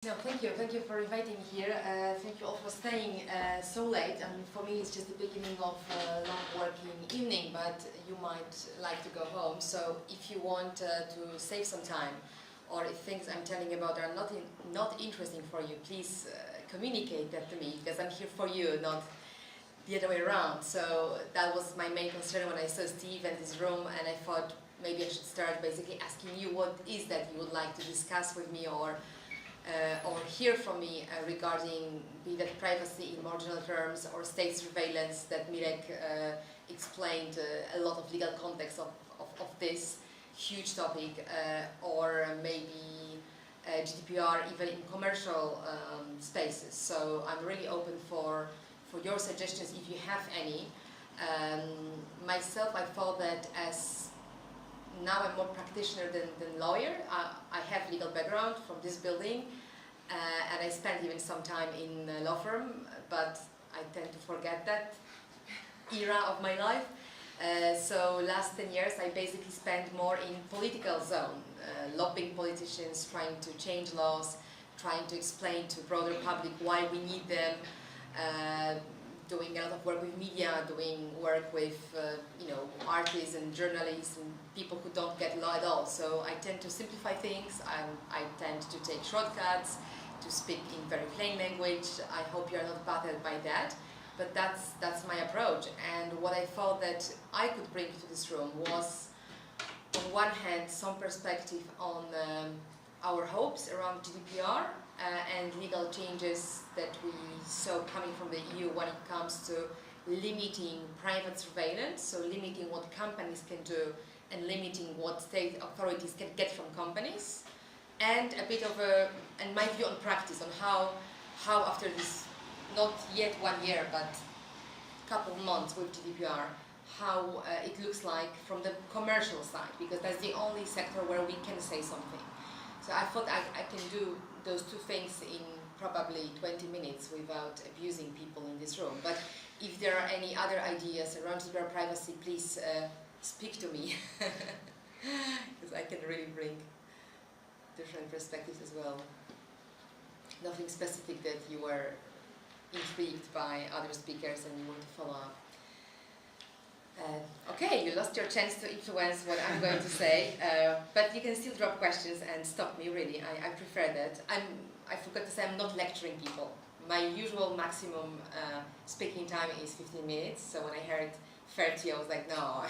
No, thank you for inviting me here. Thank you all for staying so late. I mean, for me it's just the beginning of a long working evening, but you might like to go home. So if you want to save some time, or if things I'm telling about are not interesting for you, please communicate that to me, because I'm here for you, not the other way around. So that was my main concern when I saw Steve and his room, and I thought maybe I should start basically asking you what is that you would like to discuss with me, or hear from me regarding be that privacy in more general terms or state surveillance that Mirek explained a lot of legal context of this huge topic, or maybe GDPR even in commercial spaces. So I'm really open for your suggestions if you have any. Myself, I thought that as now I'm more practitioner than lawyer. I have legal background from this building, and I spent even some time in a law firm, but I tend to forget that era of my life. So last 10 years I basically spent more in political zone, lobbying politicians, trying to change laws, trying to explain to broader public why we need them, doing a lot of work with media, doing work with artists and journalists and people who don't get law at all. So I tend to simplify things. I tend to take shortcuts, to speak in very plain language. I hope you are not bothered by that, but that's my approach. And what I thought that I could bring to this room was, on one hand, some perspective on our hopes around GDPR and legal changes that we saw coming from the EU when it comes to limiting private surveillance, so limiting what companies can do and limiting what state authorities can get from companies, and a bit of and my view on practice, on how after this, not yet 1 year, but couple of months with GDPR, how it looks like from the commercial side, because that's the only sector where we can say something. So I thought I can do those two things in probably 20 minutes without abusing people in this room. But if there are any other ideas around GDPR privacy, please speak to me, because I can really bring different perspectives as well. Nothing specific that you were intrigued by other speakers and you want to follow up. Okay, you lost your chance to influence what I'm going to say, but you can still drop questions and stop me, really. I prefer that. I forgot to say I'm not lecturing people. My usual maximum speaking time is 15 minutes, so when I heard 30, I was like, no,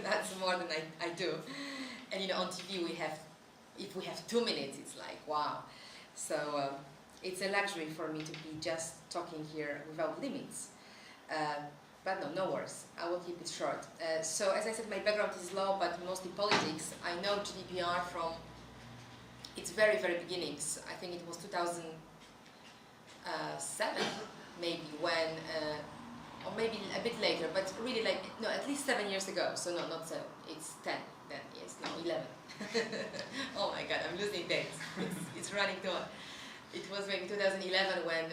that's more than I do. And on TV if we have 2 minutes, it's like, wow. So it's a luxury for me to be just talking here without limits. But no worries, I will keep it short. So as I said, my background is law, but mostly politics. I know GDPR from its very, very beginnings. I think it was 2007, maybe, when, or maybe a bit later, but really at least 7 years ago. So no, not 7, it's 10 then, yes, no, 11. Oh my God, I'm losing dates. It's running too on. It was maybe 2011 when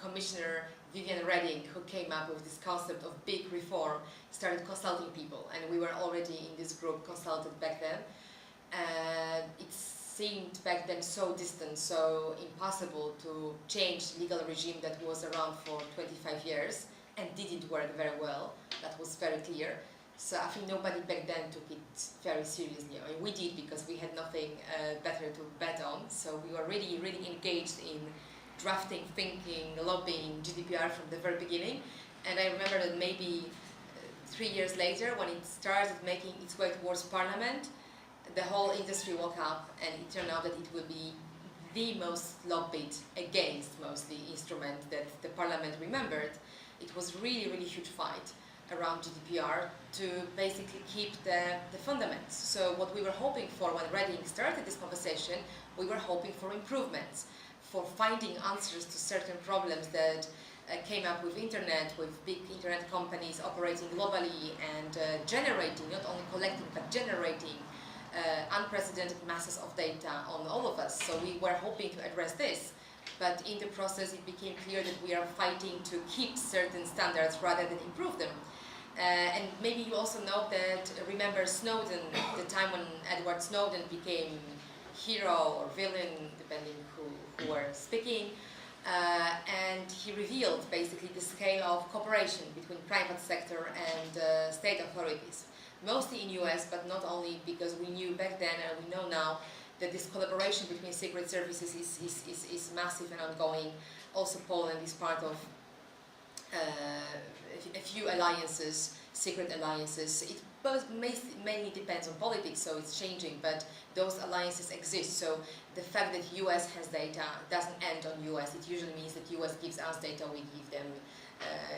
Commissioner Viviane Reding, who came up with this concept of big reform, started consulting people, and we were already in this group consulted back then. It seemed back then so distant, so impossible to change legal regime that was around for 25 years and didn't work very well. That was very clear. So I think nobody back then took it very seriously. I mean, we did, because we had nothing better to bet on. So we were really, really engaged in drafting, thinking, lobbying GDPR from the very beginning. And I remember that maybe 3 years later, when it started making its way towards Parliament, the whole industry woke up, and it turned out that it will be the most lobbied against mostly instrument that the Parliament remembered. It was really, really huge fight around GDPR to basically keep the fundamentals. So what we were hoping for when Reding started this conversation, we were hoping for improvements, for finding answers to certain problems that came up with internet, with big internet companies operating globally and generating, not only collecting, but generating unprecedented masses of data on all of us. So we were hoping to address this, but in the process it became clear that we are fighting to keep certain standards rather than improve them. And maybe you also know that, remember Snowden, the time when Edward Snowden became hero or villain, depending who were speaking. And he revealed basically the scale of cooperation between private sector and state authorities, mostly in US, but not only, because we knew back then and we know now that this collaboration between secret services is massive and ongoing. Also Poland is part of a few alliances, secret alliances. It mainly depends on politics, so it's changing, but those alliances exist. So the fact that US has data doesn't end on US. It usually means that US gives us data, we give them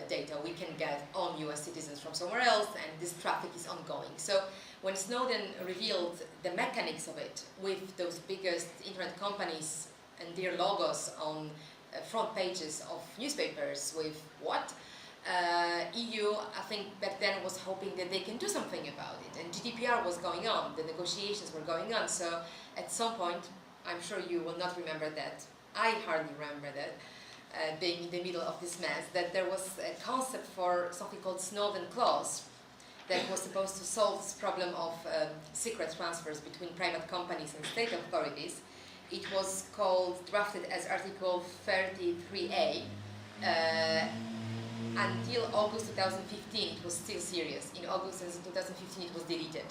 data we can get on US citizens from somewhere else, and this traffic is ongoing. So when Snowden revealed the mechanics of it with those biggest internet companies and their logos on front pages of newspapers with what? EU, I think back then was hoping that they can do something about it, and GDPR was going on, the negotiations were going on, so at some point, I'm sure you will not remember that, I hardly remember that, being in the middle of this mess, that there was a concept for something called Snowden Clause that was supposed to solve this problem of secret transfers between private companies and state authorities. It was drafted as Article 33A. Until August 2015 it was still serious. In August 2015 it was deleted.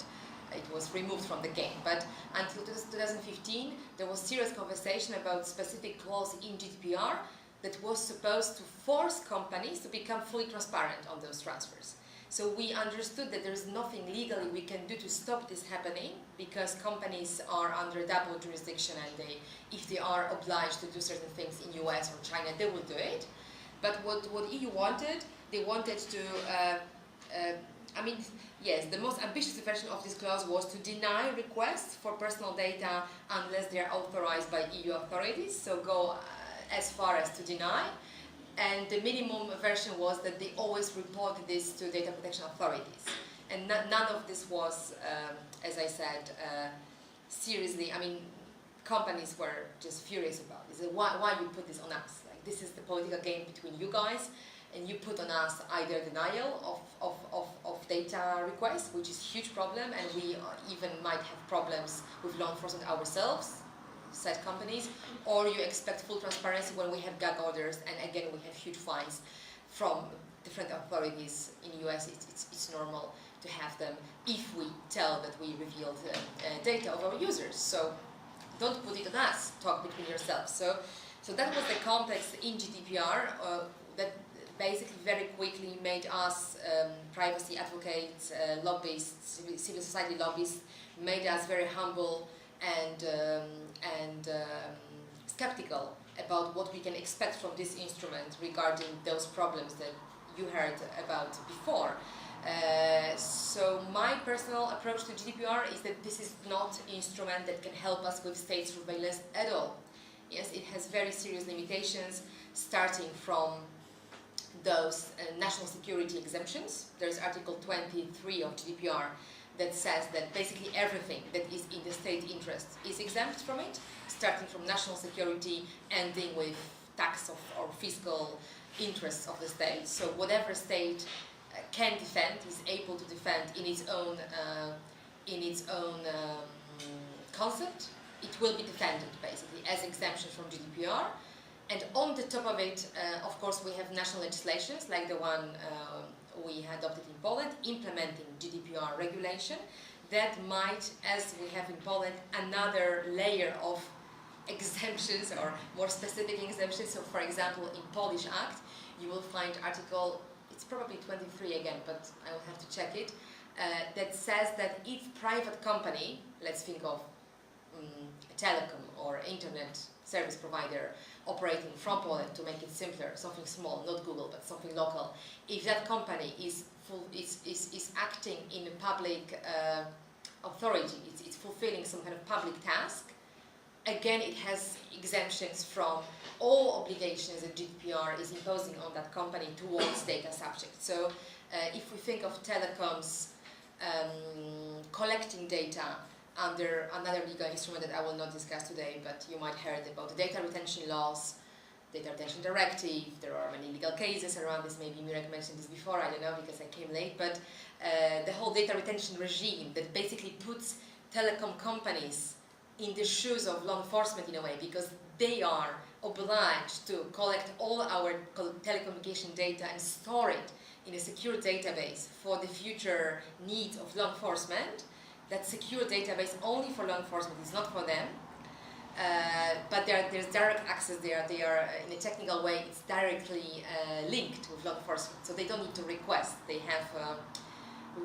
It was removed from the game. But until 2015 there was serious conversation about specific clause in GDPR that was supposed to force companies to become fully transparent on those transfers. So we understood that there is nothing legally we can do to stop this happening, because companies are under double jurisdiction, and if they are obliged to do certain things in US or China, they will do it. But what EU wanted, they wanted to, yes, the most ambitious version of this clause was to deny requests for personal data unless they are authorized by EU authorities, so go as far as to deny. And the minimum version was that they always report this to data protection authorities. And none of this was, as I said, seriously, companies were just furious about this. Why you put this on us? Like, this is the political game between you guys, and you put on us either denial of data requests, which is a huge problem, and we even might have problems with law enforcement ourselves, said companies, or you expect full transparency when we have gag orders, and again we have huge fines from different authorities in the US. It's normal to have them if we tell that we revealed data of our users. So don't put it on us, talk between yourselves. So that was the context in GDPR that basically very quickly made us privacy advocates, lobbyists, civil society lobbyists, made us very humble and skeptical about what we can expect from this instrument regarding those problems that you heard about before. So my personal approach to GDPR is that this is not an instrument that can help us with state surveillance at all. Yes, it has very serious limitations, starting from those national security exemptions. There's Article 23 of GDPR that says that basically everything that is in the state interest is exempt from it, starting from national security, ending with tax or fiscal interests of the state. So whatever state can defend, is able to defend in its own concept, it will be defended basically as exemption from GDPR. And on the top of it, of course, we have national legislations like the one we adopted in Poland, implementing GDPR regulation that might, as we have in Poland, another layer of exemptions or more specific exemptions. So, for example, in Polish Act, you will find article, it's probably 23 again, but I will have to check it, that says that if private company, let's think of a telecom or internet service provider operating from Poland, to make it simpler, something small, not Google, but something local, if that company is acting in a public authority, it's fulfilling some kind of public task, again it has exemptions from all obligations that GDPR is imposing on that company towards data subjects. So if we think of telecoms collecting data under another legal instrument that I will not discuss today, but you might have heard about the data retention laws, data retention directive. There are many legal cases around this. Maybe Mirek mentioned this before, I don't know because I came late, but the whole data retention regime that basically puts telecom companies in the shoes of law enforcement in a way, because they are obliged to collect all our telecommunication data and store it in a secure database for the future needs of law enforcement. That secure database only for law enforcement is not for them. But there's direct access there. They are, in a technical way, it's directly linked with law enforcement. So they don't need to request. They have a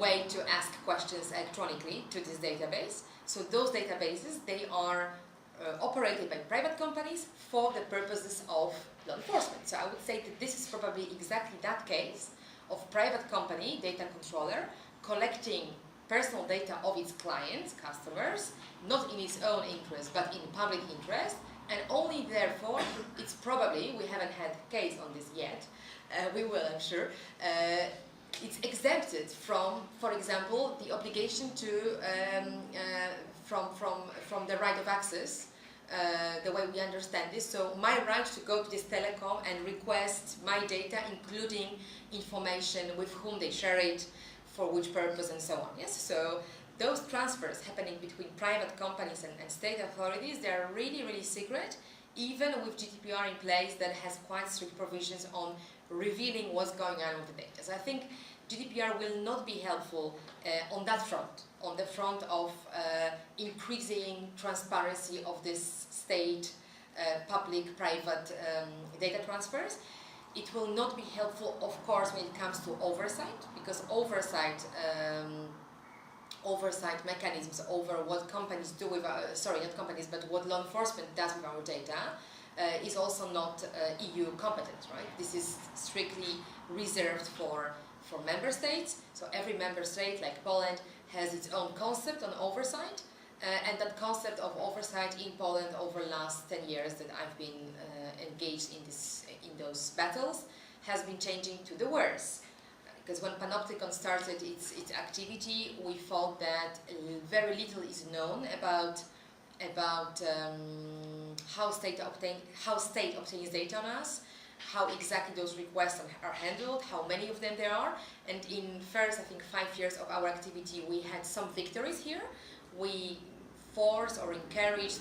way to ask questions electronically to this database. So those databases, they are operated by private companies for the purposes of law enforcement. So I would say that this is probably exactly that case of private company, data controller, collecting personal data of its clients, customers, not in its own interest, but in public interest, and only therefore, it's probably, we haven't had a case on this yet, we will, I'm sure, it's exempted from, for example, the obligation to, from the right of access, the way we understand this. So my right to go to this telecom and request my data, including information with whom they share it, for which purpose, and so on. Yes, so those transfers happening between private companies and state authorities, they are really, really secret, even with GDPR in place that has quite strict provisions on revealing what's going on with the data. So I think GDPR will not be helpful on that front, on the front of increasing transparency of this state, public-private data transfers. It will not be helpful, of course, when it comes to oversight, because oversight mechanisms over what companies do with our, sorry, not companies, but what law enforcement does with our data is also not EU competent, right? This is strictly reserved for member states. So every member state, like Poland, has its own concept on oversight, and that concept of oversight in Poland over the last 10 years that I've been engaged in those battles has been changing to the worse. Because when Panopticon started its activity, we thought that very little is known about how state obtains data on us, how exactly those requests are handled, how many of them there are. And in first, I think, 5 years of our activity, we had some victories here. We forced or encouraged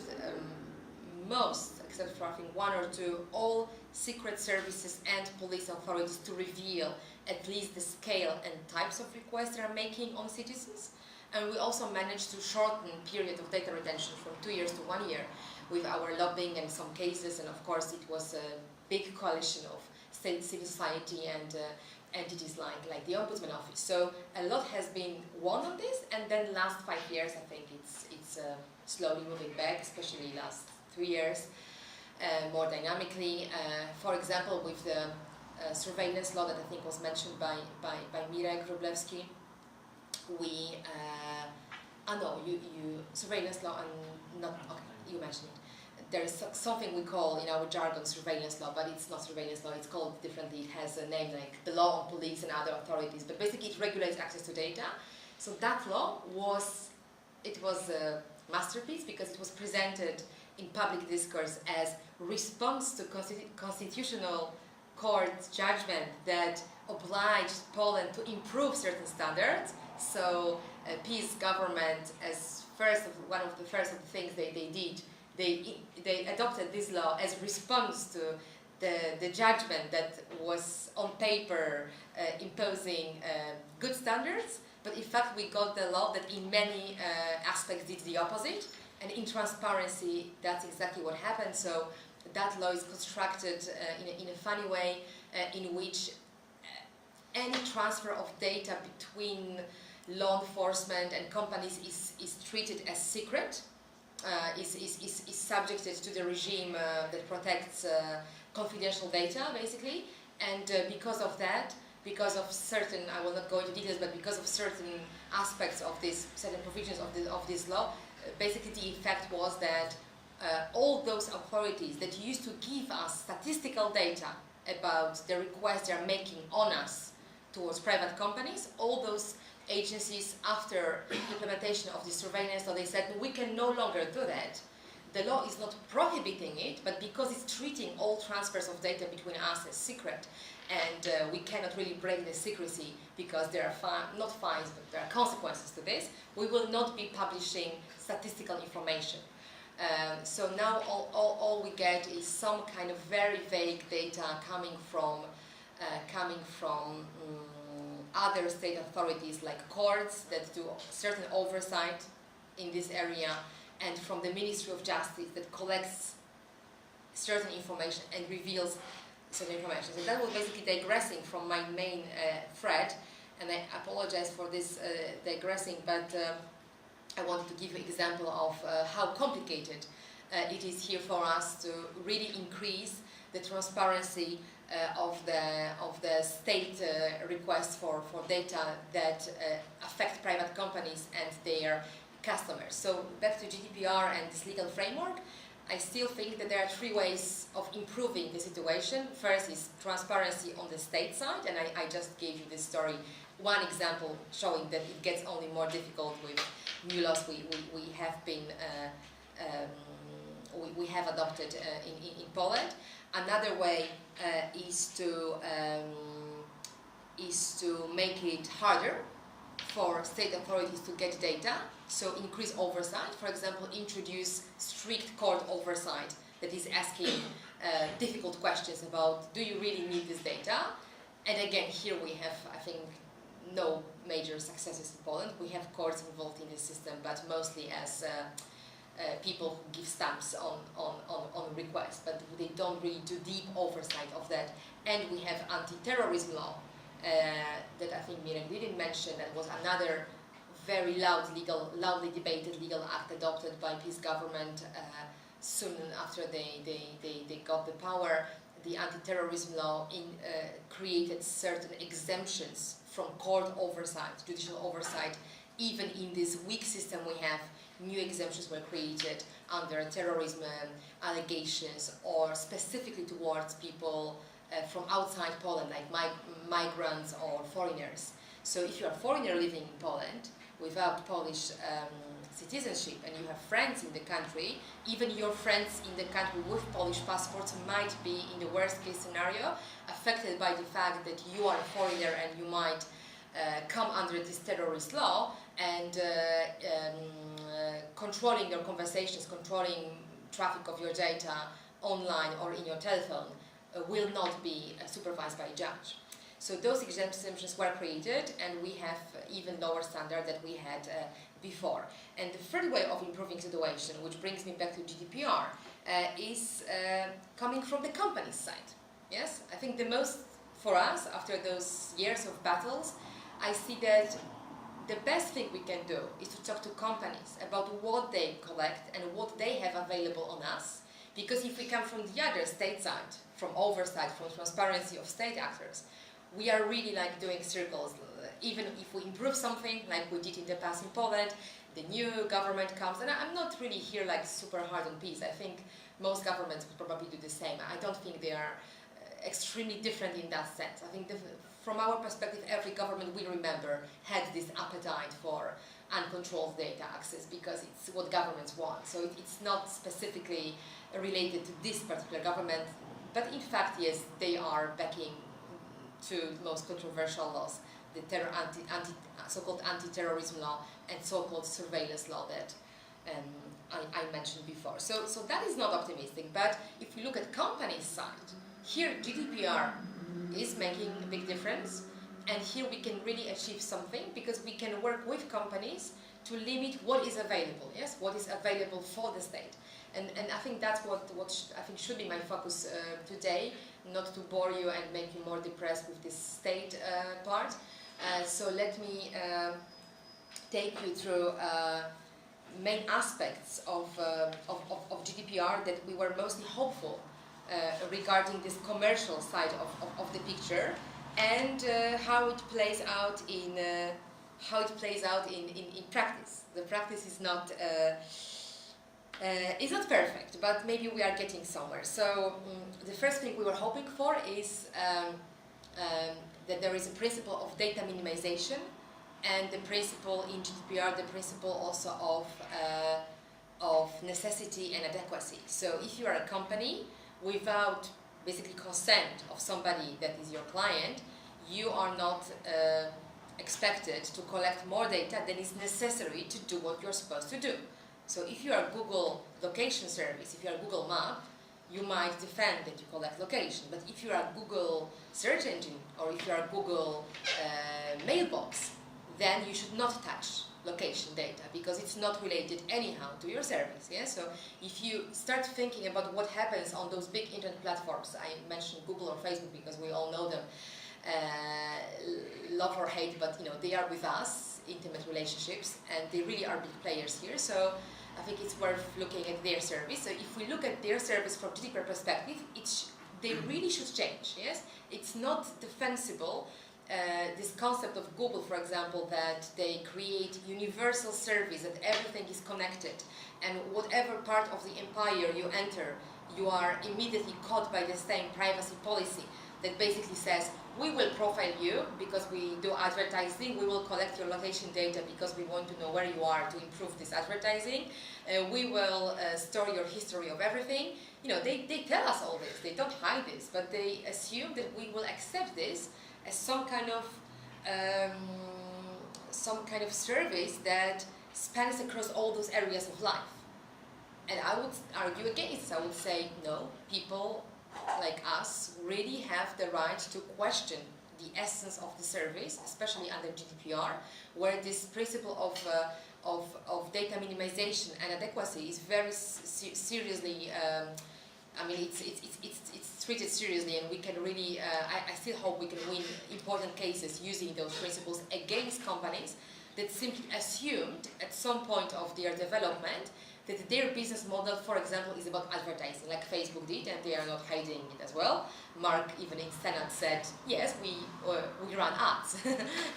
most, except for I think 1 or 2, all secret services and police authorities to reveal at least the scale and types of requests they are making on citizens. And we also managed to shorten period of data retention from 2 years to 1 year with our lobbying and some cases. And of course, it was a big coalition of state civil society and entities like the Ombudsman Office. So a lot has been won on this, and then last 5 years, I think it's slowly moving back, especially last 3 years, more dynamically. For example, with the surveillance law that I think was mentioned by Mirek Wróblewski, we surveillance law, and not okay, you mentioned it. There is something we call in our jargon surveillance law, but it's not surveillance law, it's called differently. It has a name like the law on police and other authorities, but basically it regulates access to data. So that law was a masterpiece because it was presented in public discourse as response to constitutional court judgment that obliged Poland to improve certain standards. So PiS government, as one of the first things they did, they adopted this law as response to the judgment that was on paper imposing good standards, but in fact we got the law that in many aspects did the opposite, and in transparency that's exactly what happened. So that law is constructed in a funny way in which any transfer of data between law enforcement and companies is treated as secret. Is subjected to the regime that protects confidential data, basically, and because of that, because of certain, I will not go into details, but because of certain aspects of this, certain provisions of this law, basically the effect was that all those authorities that used to give us statistical data about the requests they are making on us towards private companies, all those agencies, after implementation of the surveillance law, they said, we can no longer do that. The law is not prohibiting it, but because it's treating all transfers of data between us as secret, and we cannot really break the secrecy because there are not fines, but there are consequences to this, we will not be publishing statistical information. So now all we get is some kind of very vague data coming from other state authorities like courts that do certain oversight in this area, and from the Ministry of Justice that collects certain information and reveals certain information. So that was basically digressing from my main thread, and I apologize for this digressing, but I wanted to give you an example of how complicated it is here for us to really increase the transparency of the state requests for data that affect private companies and their customers. So back to GDPR and this legal framework, I still think that there are three ways of improving the situation. First is transparency on the state side, and I just gave you this story, one example showing that it gets only more difficult with new laws we have adopted in Poland. Another way is to make it harder for state authorities to get data, so increase oversight. For example, introduce strict court oversight that is asking difficult questions about, do you really need this data? And again, here we have, I think, no major successes in Poland. We have courts involved in this system, but mostly as people who give stamps on requests, but they don't really do deep oversight of that. And we have anti-terrorism law that I think Mirek didn't mention, that was another very loudly debated legal act adopted by PiS government soon after they got the power. The anti-terrorism law created certain exemptions from court oversight, judicial oversight. Even in this weak system we have, new exemptions were created under terrorism allegations, or specifically towards people from outside Poland, like migrants or foreigners. So if you're a foreigner living in Poland without Polish citizenship and you have friends in the country, even your friends in the country with Polish passports might be, in the worst case scenario, affected by the fact that you are a foreigner and you might come under this terrorist law, and controlling your conversations, controlling traffic of your data online or in your telephone will not be supervised by a judge. So those exemptions were created, and we have even lower standard than we had before. And the third way of improving situation, which brings me back to GDPR, is coming from the company's side. Yes, I think the most for us, after those years of battles, I see that the best thing we can do is to talk to companies about what they collect and what they have available on us. Because if we come from the other state side, from oversight, from transparency of state actors, we are really like doing circles. Even if we improve something, like we did in the past in Poland, the new government comes, and I'm not really here like super hard on peace. I think most governments would probably do the same. I don't think they are extremely different in that sense. I think from our perspective, every government we remember had this appetite for uncontrolled data access because it's what governments want. So it's not specifically related to this particular government, but in fact, yes, they are backing two most controversial laws, the so-called anti-terrorism law and so-called surveillance law that I mentioned before. So that is not optimistic, but if we look at companies' side, here GDPR is making a big difference, and here we can really achieve something because we can work with companies to limit what is available, yes, what is available for the state. And I think that's what I think should be my focus today, not to bore you and make you more depressed with this state part. So let me take you through main aspects of GDPR that we were mostly hopeful regarding this commercial side of the picture, and how it plays out in practice. The practice is not perfect, but maybe we are getting somewhere. So the first thing we were hoping for is that there is a principle of data minimization, and the principle in GDPR, the principle also of necessity and adequacy. So if you are a company, without basically consent of somebody that is your client, you are not expected to collect more data than is necessary to do what you're supposed to do. So if you are Google location service, if you are Google Map, you might defend that you collect location. But if you are Google search engine or if you are Google mailbox, then you should not touch location data because it's not related anyhow to your service. Yeah? So if you start thinking about what happens on those big internet platforms, I mentioned Google or Facebook because we all know them, love or hate, but they are with us, intimate relationships, and they really are big players here. So I think it's worth looking at their service. So if we look at their service from GDPR perspective, they really should change. Yes, it's not defensible. This concept of Google, for example, that they create universal service, that everything is connected, and whatever part of the empire you enter, you are immediately caught by the same privacy policy that basically says, we will profile you because we do advertising, we will collect your location data because we want to know where you are to improve this advertising, we will store your history of everything. They tell us all this, they don't hide this, but they assume that we will accept this as some kind of service that spans across all those areas of life. And I would argue against. I would say no, people like us really have the right to question the essence of the service, especially under GDPR, where this principle of data minimization and adequacy is very seriously. It's treated seriously, and we can really. I still hope we can win important cases using those principles against companies that simply assumed at some point of their development that their business model, for example, is about advertising, like Facebook did, and they are not hiding it as well. Mark, even in Senate, said, yes, we run ads.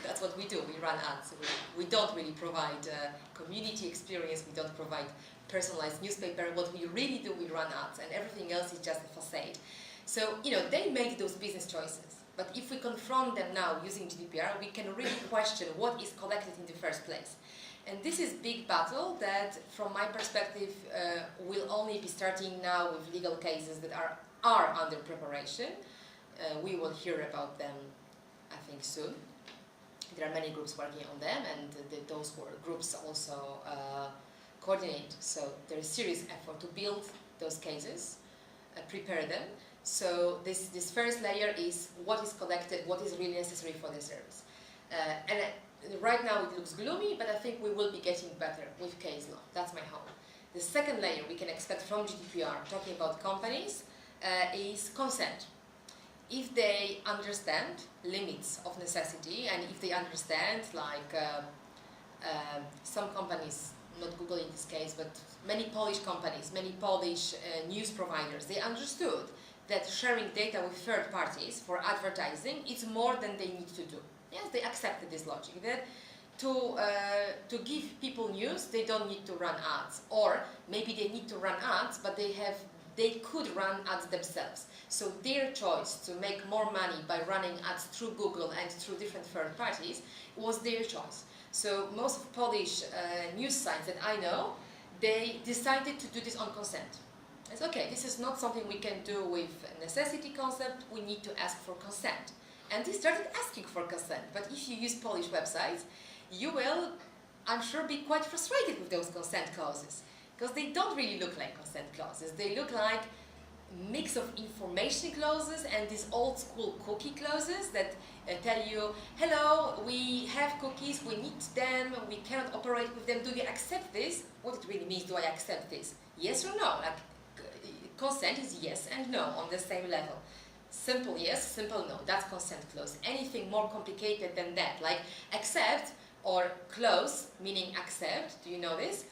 That's what we do, we run ads. We don't really provide community experience, we don't provide personalized newspaper. What we really do, we run ads, and everything else is just a facade. So, they made those business choices. But if we confront them now using GDPR, we can really question what is collected in the first place. And this is a big battle that, from my perspective, will only be starting now with legal cases that are under preparation. We will hear about them, I think, soon. There are many groups working on them, and those groups also coordinate. So there is serious effort to build those cases, prepare them. So this first layer is what is collected, what is really necessary for the service. Right now it looks gloomy, but I think we will be getting better with case law. That's my hope. The second layer we can expect from GDPR, talking about companies, is consent. If they understand limits of necessity, and if they understand, some companies, not Google in this case, but many Polish companies, many Polish news providers, they understood that sharing data with third parties for advertising is more than they need to do. Yes, they accepted this logic that to give people news, they don't need to run ads, or maybe they need to run ads, but they could run ads themselves. So their choice to make more money by running ads through Google and through different third parties was their choice. So most of Polish news sites that I know, they decided to do this on consent. It's okay, this is not something we can do with a necessity concept, we need to ask for consent. And they started asking for consent. But if you use Polish websites, you will, I'm sure, be quite frustrated with those consent clauses. Because they don't really look like consent clauses. They look like a mix of information clauses and these old school cookie clauses that tell you, hello, we have cookies, we need them, we cannot operate with them, do you accept this? What it really means, do I accept this? Yes or no? Consent is yes and no on the same level. Simple yes, simple no, that's consent clause. Anything more complicated than that, like accept or close, meaning accept, do you know this?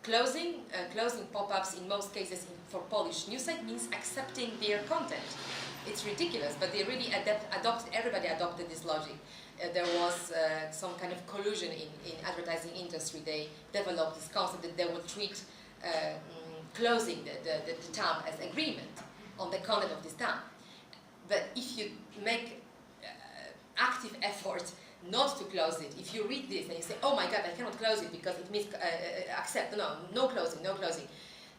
Closing pop-ups in most cases for Polish news site means accepting their content. It's ridiculous, but they really everybody adopted this logic. There was some kind of collusion in advertising industry. They developed this concept that they would treat closing the tab as agreement on the content of this tab. But if you make active effort not to close it, if you read this and you say, oh my god, I cannot close it because it means accept, no closing, no closing.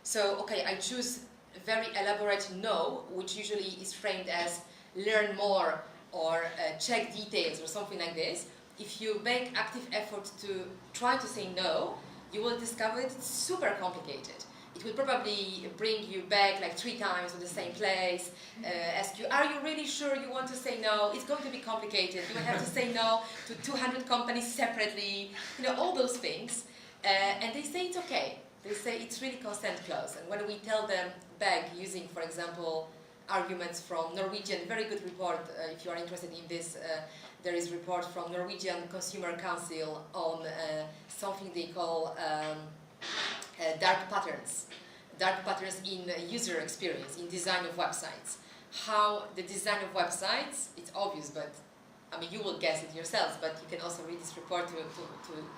So, okay, I choose a very elaborate no, which usually is framed as learn more or check details or something like this. If you make active effort to try to say no, you will discover that it's super complicated. It will probably bring you back like 3 times to the same place, ask you, are you really sure you want to say no? It's going to be complicated. You will have to say no to 200 companies separately, all those things. And they say it's okay. They say it's really consent clause. And when we tell them back using, for example, arguments from Norwegian, very good report, if you are interested in this, there is a report from Norwegian Consumer Council on something they call dark patterns in user experience, in design of websites. How the design of websites, it's obvious, but I mean, you will guess it yourselves, but you can also read this report to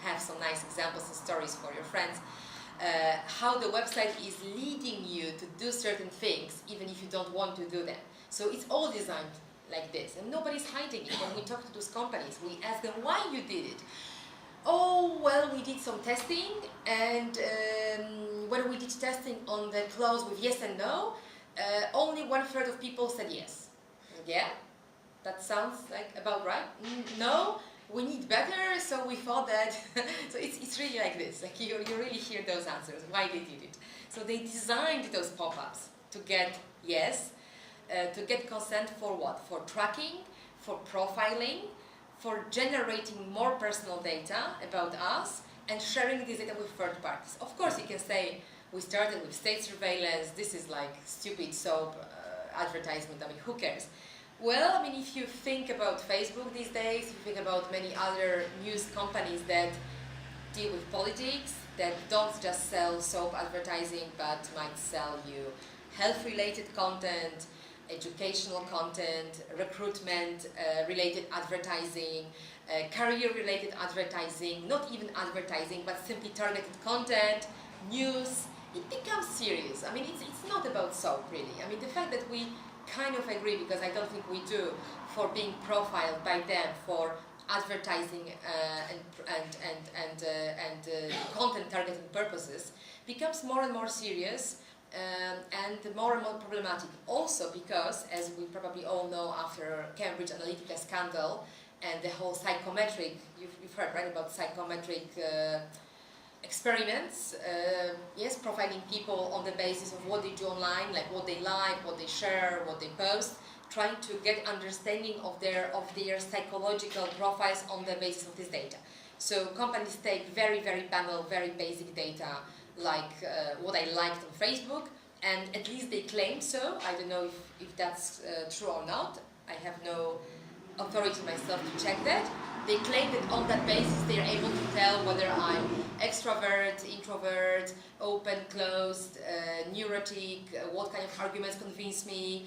have some nice examples and stories for your friends. How the website is leading you to do certain things, even if you don't want to do them. So it's all designed like this, and nobody's hiding it. When we talk to those companies, we ask them why you did it. Oh, well, we did some testing, and when we did testing on the clause with yes and no, only 1/3 of people said yes. Yeah, that sounds like about right. No, we need better, so we thought that. So it's really like this. Like you really hear those answers. Why they did it? So they designed those pop-ups to get yes, to get consent for what? For tracking, for profiling, for generating more personal data about us and sharing this data with third parties. Of course, you can say we started with state surveillance. This is like stupid soap advertisement. I mean, who cares? Well, I mean, if you think about Facebook these days, if you think about many other news companies that deal with politics, that don't just sell soap advertising, but might sell you health-related content, educational content, recruitment-related advertising, career-related advertising, not even advertising, but simply targeted content, news, it becomes serious. I mean, it's not about soap, really. I mean, the fact that we kind of agree, because I don't think we do, for being profiled by them for advertising and content targeting purposes becomes more and more serious and more problematic. Also because, as we probably all know after Cambridge Analytica scandal and the whole psychometric, you've heard, right, about psychometric experiments, yes, profiling people on the basis of what they do online, like what they like, what they share, what they post, trying to get understanding of their psychological profiles on the basis of this data. So companies take very, very banal, very basic data, like what I liked on Facebook, and at least they claim so. I don't know if that's true or not. I have no authority myself to check that. They claim that on that basis they are able to tell whether I'm extrovert, introvert, open, closed, neurotic, what kind of arguments convince me,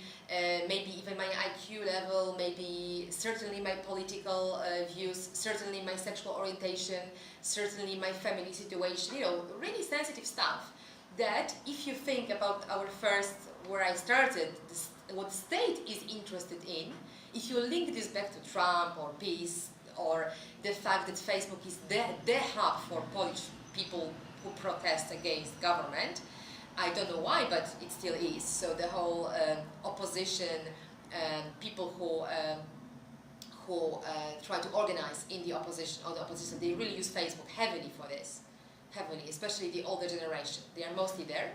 maybe even my IQ level, maybe certainly my political views, certainly my sexual orientation, certainly my family situation, really sensitive stuff that if you think about our first, where I started, what the state is interested in, if you link this back to Trump or peace, or the fact that Facebook is the hub for Polish people who protest against government. I don't know why, but it still is. So the whole opposition, people who try to organize in the opposition, they really use Facebook heavily for this. Heavily, especially the older generation. They are mostly there.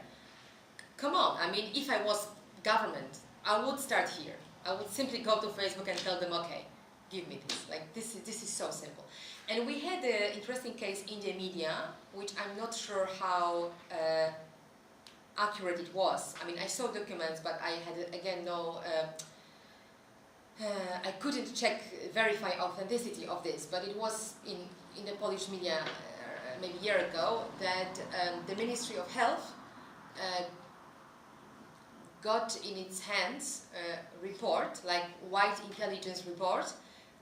Come on, I mean, if I was government, I would start here. I would simply go to Facebook and tell them, okay, give me this. Like, this is so simple. And we had an interesting case in the media, which I'm not sure how accurate it was. I mean, I saw documents, but I had, again, no... I couldn't verify authenticity of this, but it was in the Polish media maybe a year ago that the Ministry of Health got in its hands a report, like white intelligence report,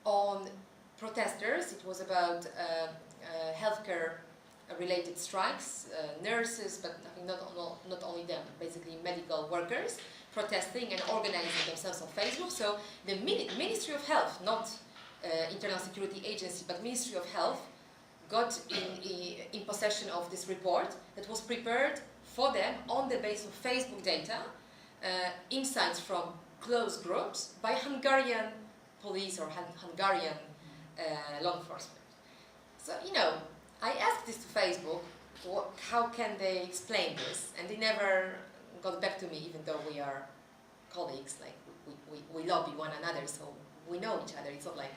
on protesters. It was about healthcare-related strikes, nurses, but not only them, basically medical workers, protesting and organizing themselves on Facebook. So the Ministry of Health, not Internal Security Agency, but Ministry of Health, got in possession of this report that was prepared for them on the basis of Facebook data, insights from closed groups by Hungarian police or Hungarian law enforcement. So, I asked this to Facebook, how can they explain this? And they never got back to me, even though we are colleagues, like we lobby one another, so we know each other. It's not like,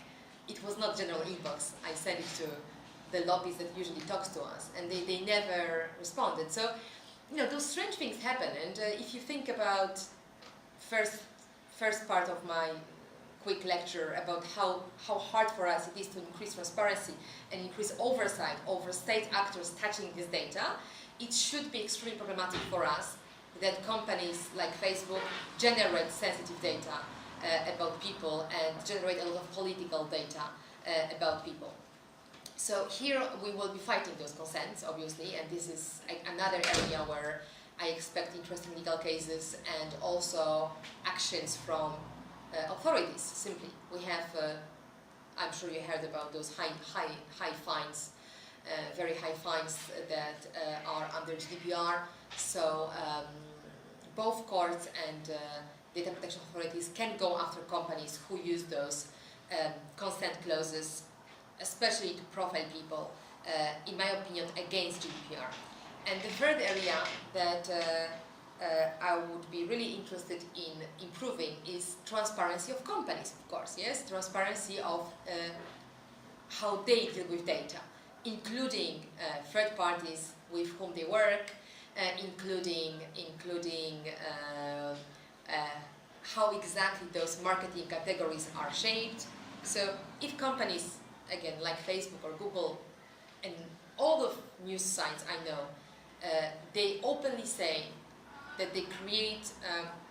it was not general inbox. I sent it to the lobbies that usually talks to us, and they never responded. So, you know, those strange things happen. And if you think about first part of my quick lecture about how hard for us it is to increase transparency and increase oversight over state actors touching this data, it should be extremely problematic for us that companies like Facebook generate sensitive data about people and generate a lot of political data about people. So here we will be fighting those consents, obviously, and this is another area where I expect interesting legal cases and also actions from authorities. Simply, we have, I'm sure you heard about those high fines, very high fines that are under GDPR. So both courts and data protection authorities can go after companies who use those consent clauses, especially to profile people, in my opinion, against GDPR. And the third area that I would be really interested in improving is transparency of companies, of course, yes? Transparency of how they deal with data, including third parties with whom they work, including how exactly those marketing categories are shaped. So if companies, again, like Facebook or Google, and all the news sites I know, they openly say that they create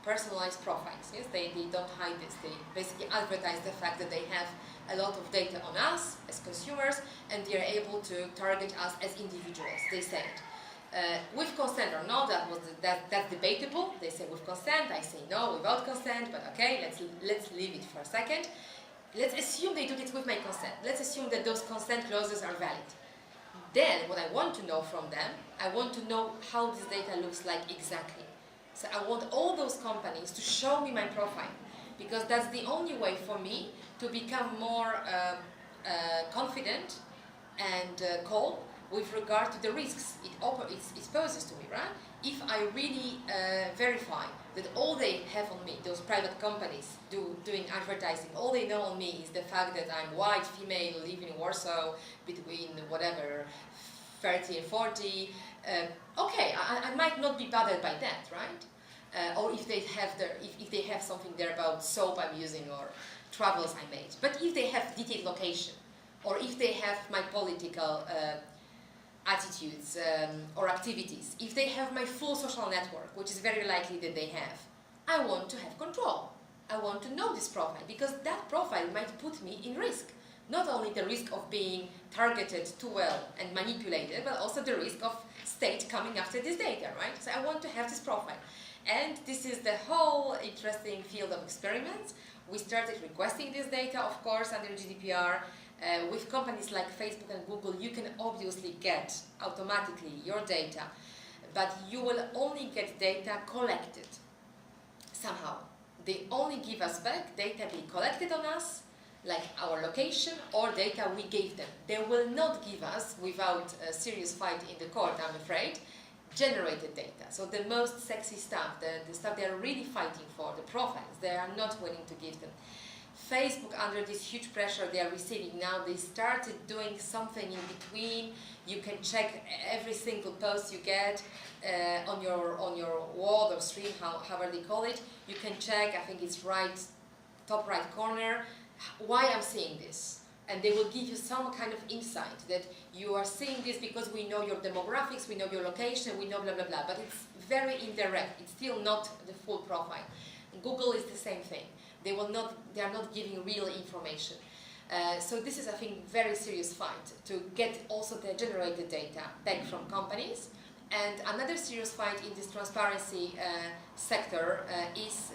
personalized profiles. Yes, they don't hide this. They basically advertise the fact that they have a lot of data on us as consumers, and they are able to target us as individuals. They say it. With consent or not, that's debatable. They say with consent, I say no, without consent, but okay, let's leave it for a second. Let's assume they do it with my consent. Let's assume that those consent clauses are valid. Then, what I want to know from them, I want to know how this data looks like exactly. So I want all those companies to show me my profile, because that's the only way for me to become more confident and calm with regard to the risks it poses to me, right? If I really verify that all they have on me, those private companies doing advertising, all they know on me is the fact that I'm white, female, live in Warsaw, between whatever, 30 and 40, okay, I might not be bothered by that, right? Or if they have something there about soap I'm using or travels I made. But if they have detailed location, or if they have my political attitudes or activities, if they have my full social network, which is very likely that they have, I want to have control. I want to know this profile, because that profile might put me in risk. Not only the risk of being targeted too well and manipulated, but also the risk of state coming after this data, right? So I want to have this profile. And this is the whole interesting field of experiments. We started requesting this data, of course, under GDPR. With companies like Facebook and Google, you can obviously get automatically your data, but you will only get data collected somehow. They only give us back data they collected on us, like our location or data we gave them. They will not give us, without a serious fight in the court, I'm afraid, generated data. So the most sexy stuff, the stuff they are really fighting for, the profiles, they are not willing to give them. Facebook, under this huge pressure they are receiving now, they started doing something in between. You can check every single post you get on your wall or stream, however they call it. You can check, I think it's top right corner, why I'm seeing this. And they will give you some kind of insight that you are seeing this because we know your demographics, we know your location, we know blah blah blah. But it's very indirect. It's still not the full profile. Google is the same thing. They are not giving real information. So this is, I think, very serious fight to get also the generated data back from companies. And another serious fight in this transparency sector is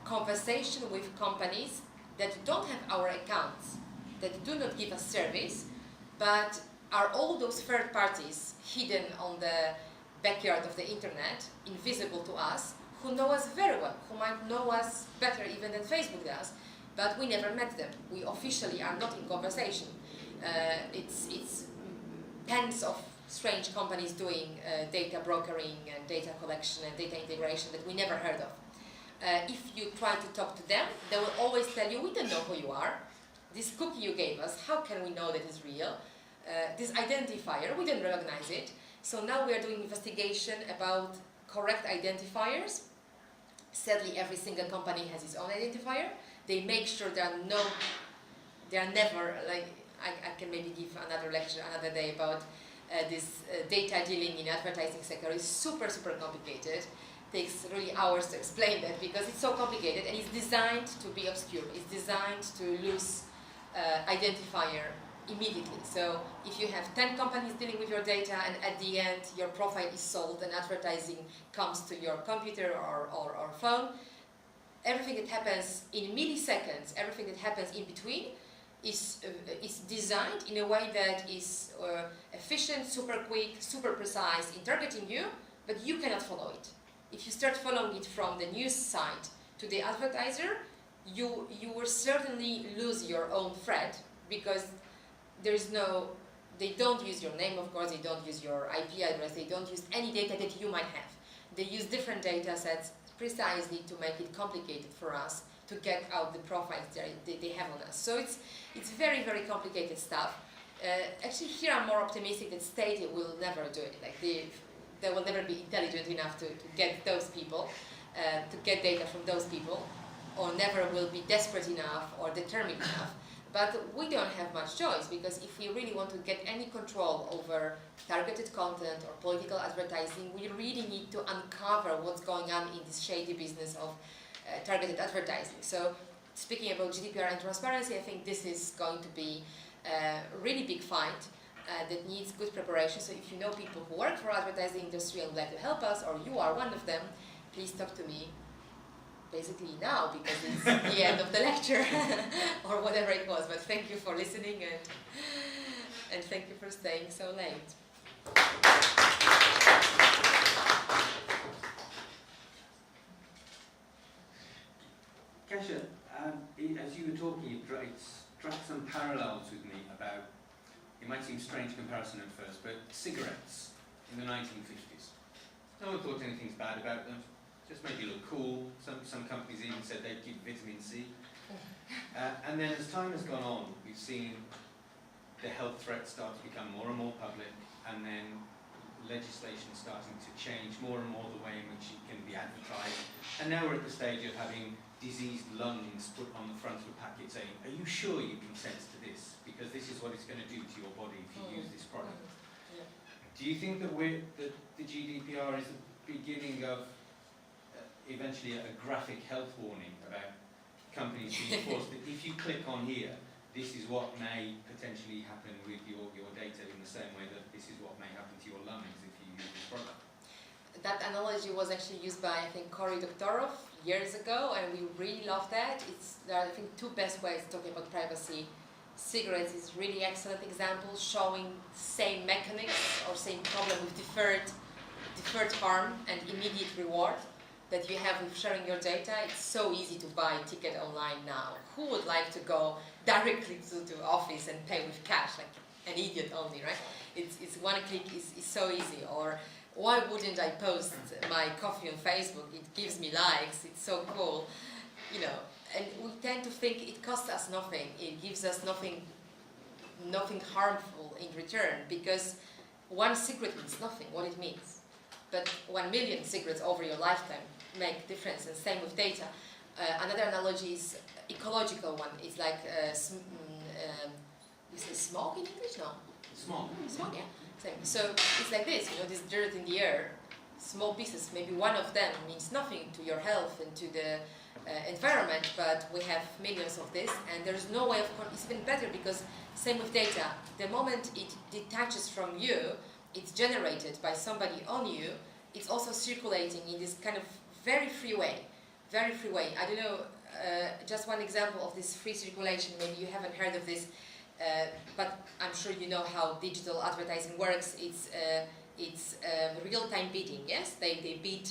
conversation with companies that don't have our accounts, that do not give us service, but are all those third parties hidden on the backyard of the internet, invisible to us, who know us very well, who might know us better even than Facebook does, but we never met them. We officially are not in conversation. It's tens of strange companies doing data brokering and data collection and data integration that we never heard of. If you try to talk to them, they will always tell you, we don't know who you are. This cookie you gave us, how can we know that it's real? This identifier, we didn't recognize it. So now we are doing investigation about correct identifiers. Sadly, every single company has its own identifier. They make sure there are never, like, I can maybe give another lecture another day about this data dealing in advertising sector. Is super, super complicated. Takes really hours to explain that because it's so complicated and it's designed to be obscure. It's designed to lose identifier immediately. So if you have 10 companies dealing with your data and at the end your profile is sold and advertising comes to your computer or phone, everything that happens in milliseconds, everything that happens in between is designed in a way that is efficient, super quick, super precise in targeting you, but you cannot follow it. If you start following it from the news site to the advertiser, you will certainly lose your own thread because they don't use your name, of course, they don't use your IP address, they don't use any data that you might have. They use different data sets precisely to make it complicated for us to get out the profiles they have on us. So it's very, very complicated stuff. Actually, here I'm more optimistic that state will never do it. Like they will never be intelligent enough to get those people, to get data from those people, or never will be desperate enough or determined enough. But we don't have much choice because if we really want to get any control over targeted content or political advertising, we really need to uncover what's going on in this shady business of targeted advertising. So speaking about GDPR and transparency, I think this is going to be a really big fight that needs good preparation. So if you know people who work for advertising industry and would like to help us, or you are one of them, please talk to me basically now because it's the end of the lecture or whatever it was. But thank you for listening and thank you for staying so late. Kasia, as you were talking, it struck some parallels with me about, it might seem a strange comparison at first, but cigarettes in the 1950s. No one thought anything bad about them, just made you look cool. Some companies even said they'd give vitamin C. And then as time has gone on, we've seen the health threats start to become more and more public, and then legislation starting to change more and more the way in which it can be advertised. And now we're at the stage of having diseased lungs put on the front of a packet saying, are you sure you consent to this? Because this is what it's going to do to your body if you use this product. Yeah. Do you think that the GDPR is the beginning of eventually a graphic health warning about companies being forced that if you click on here, this is what may potentially happen with your data in the same way that this is what may happen to your lungs if you use this product? That analogy was actually used by, I think, Cory Doctorow years ago, and we really love that. There are, I think, two best ways of talking about privacy. Cigarettes is really excellent example, showing same mechanics or same problem with deferred harm and immediate reward that you have with sharing your data. It's so easy to buy a ticket online now. Who would like to go directly to the office and pay with cash, like an idiot only, right? It's one click is so easy. Or why wouldn't I post my coffee on Facebook? It gives me likes, it's so cool, you know. And we tend to think it costs us nothing, it gives us nothing harmful in return, because one cigarette means nothing, what it means. But 1 million cigarettes over your lifetime make difference, and same with data. Another analogy is ecological one. It's like, you say smoke in English? No. Smog. Smog, yeah. Same. So it's like this, you know, this dirt in the air, small pieces, maybe one of them means nothing to your health and to the environment, but we have millions of this, and there's no way of, it's even better because same with data, the moment it detaches from you, it's generated by somebody on you, it's also circulating in this kind of very free way. I don't know, just one example of this free circulation, maybe you haven't heard of this, but I'm sure you know how digital advertising works. It's real-time bidding, yes? They bid,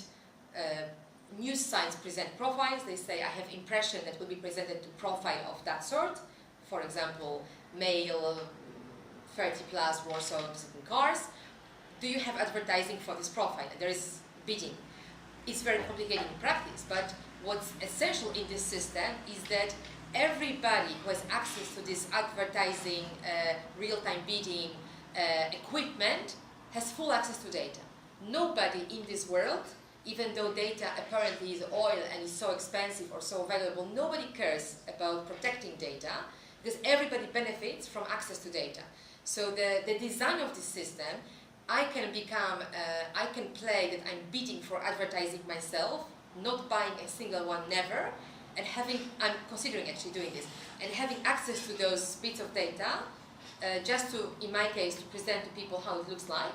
news sites present profiles, they say I have impression that will be presented to profile of that sort, for example, male, 30 plus, Warsaw cars, do you have advertising for this profile? And there is bidding. It's very complicated in practice, but what's essential in this system is that everybody who has access to this advertising, real-time bidding equipment has full access to data. Nobody in this world, even though data apparently is oil and is so expensive or so valuable, nobody cares about protecting data because everybody benefits from access to data. So the design of this system, I can play that I'm bidding for advertising myself, not buying a single one, never, and I'm considering actually doing this, and having access to those bits of data, just to, in my case, to present to people how it looks like.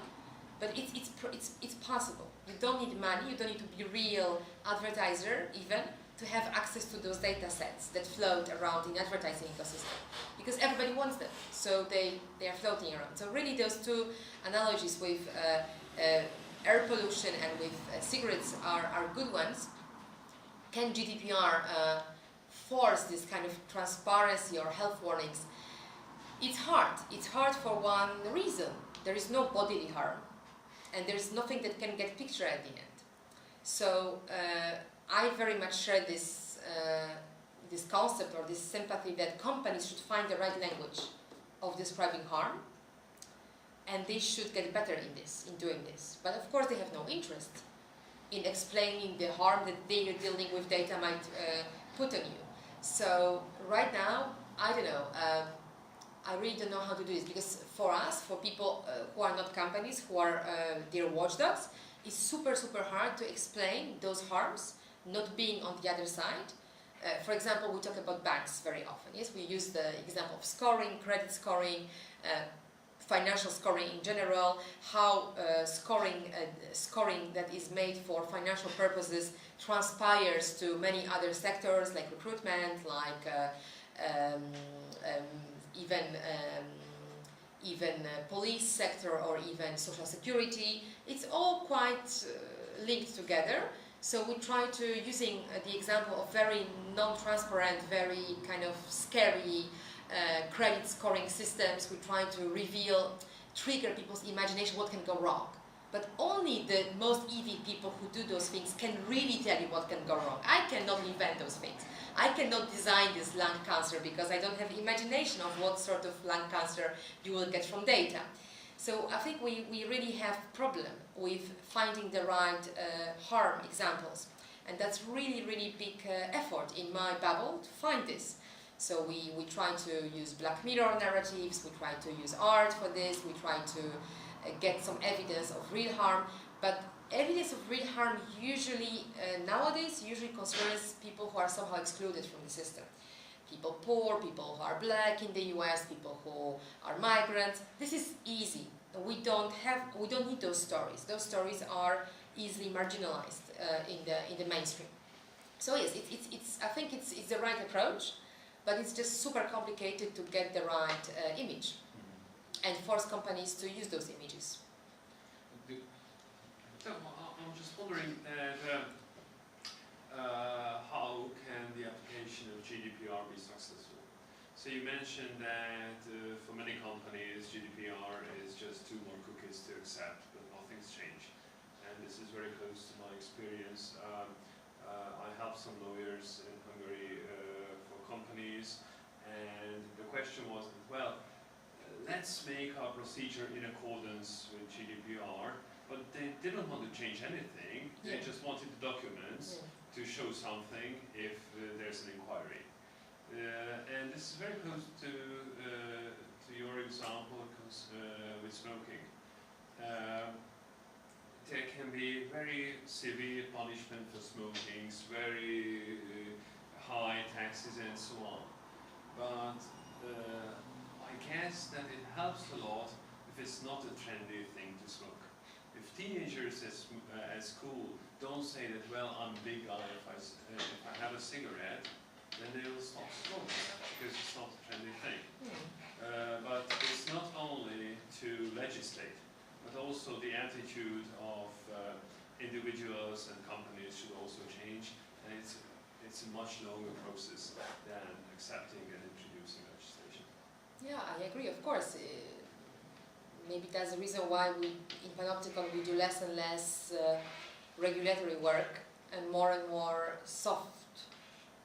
But it's possible. You don't need money, you don't need to be a real advertiser even to have access to those data sets that float around in advertising ecosystem. Because everybody wants them, so they are floating around. So really those two analogies with air pollution and with cigarettes are good ones. Can GDPR force this kind of transparency or health warnings? It's hard. It's hard for one reason. There is no bodily harm, and there is nothing that can get pictured at the end. So I very much share this concept or this sympathy that companies should find the right language of describing harm, and they should get better in doing this. But of course they have no interest in explaining the harm that they are dealing with data might put on you. So right now, I don't know, I really don't know how to do this, because for us, for people who are not companies, who are their watchdogs, it's super hard to explain those harms, not being on the other side. For example, we talk about banks very often. Yes, we use the example of scoring, credit scoring, financial scoring in general, how scoring that is made for financial purposes transpires to many other sectors like recruitment, like even police sector, or even social security. It's all quite linked together. So we try to, using the example of very non-transparent, very kind of scary credit scoring systems, we try to trigger people's imagination what can go wrong. But only the most evil people who do those things can really tell you what can go wrong. I cannot invent those things. I cannot design this lung cancer because I don't have imagination of what sort of lung cancer you will get from data. So I think we really have problem with finding the right harm examples. And that's really big effort in my bubble to find this. So we try to use Black Mirror narratives, we try to use art for this, we try to get some evidence of real harm, but evidence of real harm usually, nowadays, concerns people who are somehow excluded from the system. People poor, people who are black in the US, people who are migrants. This is easy. We don't need those stories. Those stories are easily marginalized in the mainstream. So yes, I think it's the right approach, but it's just super complicated to get the right image and force companies to use those images. So I'm just wondering how can the application of GDPR be successful? So you mentioned that for many companies GDPR is just 2 more cookies to accept, but nothing's changed. And this is very close to my experience. I help some lawyers in Hungary for companies, and the question was, well, let's make our procedure in accordance with GDPR, but they didn't want to change anything. They just wanted the documents to show something if there's an inquiry. And this is very close to your example with smoking. There can be very severe punishment for smoking, very high taxes and so on. But I guess that it helps a lot if it's not a trendy thing to smoke. If teenagers at school don't say that, well, I'm a big guy, if I have a cigarette, then they will stop smoking because it's not a trendy thing. But it's not only to legislate, but also the attitude of individuals and companies should also change, and it's a much longer process than accepting and introducing legislation. Yeah, I agree, of course. maybe that's the reason why we, in Panopticon, we do less and less regulatory work and more soft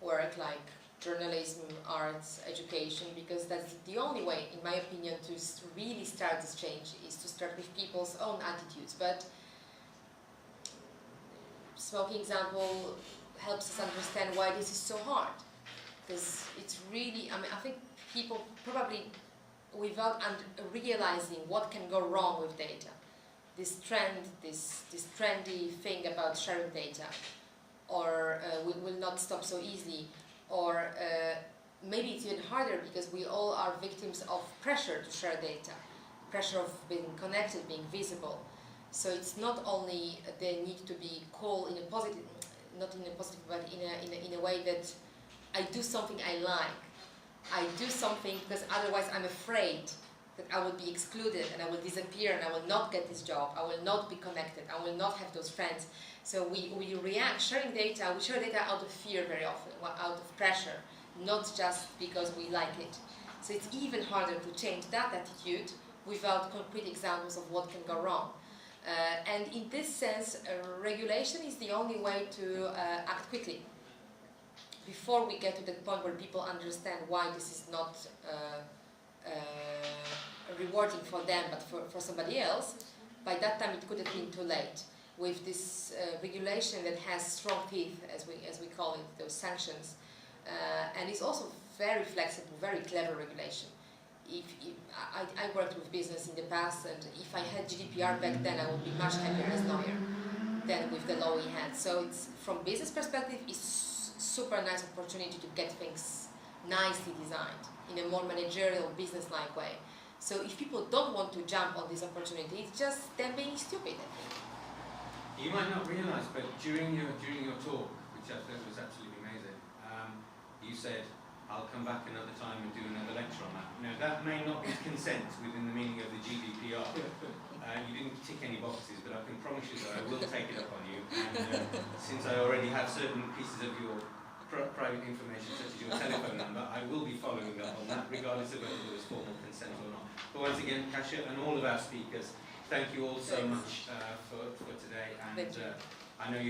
work like journalism, arts, education, because that's the only way, in my opinion, to really start this change, is to start with people's own attitudes. But smoking example helps us understand why this is so hard, because it's really, I mean, I think people probably, without realizing what can go wrong with data, this trend, this trendy thing about sharing data, or will not stop so easily, or maybe it's even harder because we all are victims of pressure to share data, pressure of being connected, being visible. So it's not only the need to be cool in a positive, not in a positive, but in a way that I do something I like. I do something because otherwise I'm afraid that I will be excluded and I will disappear and I will not get this job, I will not be connected, I will not have those friends. So we react, sharing data, we share data out of fear very often, out of pressure, not just because we like it. So it's even harder to change that attitude without concrete examples of what can go wrong. And in this sense, regulation is the only way to act quickly. Before we get to the point where people understand why this is not rewarding for them, but for somebody else, by that time it could have been too late. With this regulation that has strong teeth, as we call it, those sanctions, and it's also very flexible, very clever regulation. I worked with business in the past, and if I had GDPR back then, I would be much happier as a lawyer than with the law we had. So it's, from business perspective, it's super nice opportunity to get things nicely designed in a more managerial, business-like way. So if people don't want to jump on this opportunity, it's just them being stupid, I think. You might not realise, but during your talk, which I thought was absolutely amazing, you said, I'll come back another time and do another lecture on that. Now, that may not be consent within the meaning of the GDPR. You didn't tick any boxes, but I can promise you that I will take it up on you. And since I already have certain pieces of your private information, such as your telephone number, I will be following up on that, regardless of whether there was formal consent or not. But once again, Kasia, and all of our speakers, thank you all so much for today. And I know you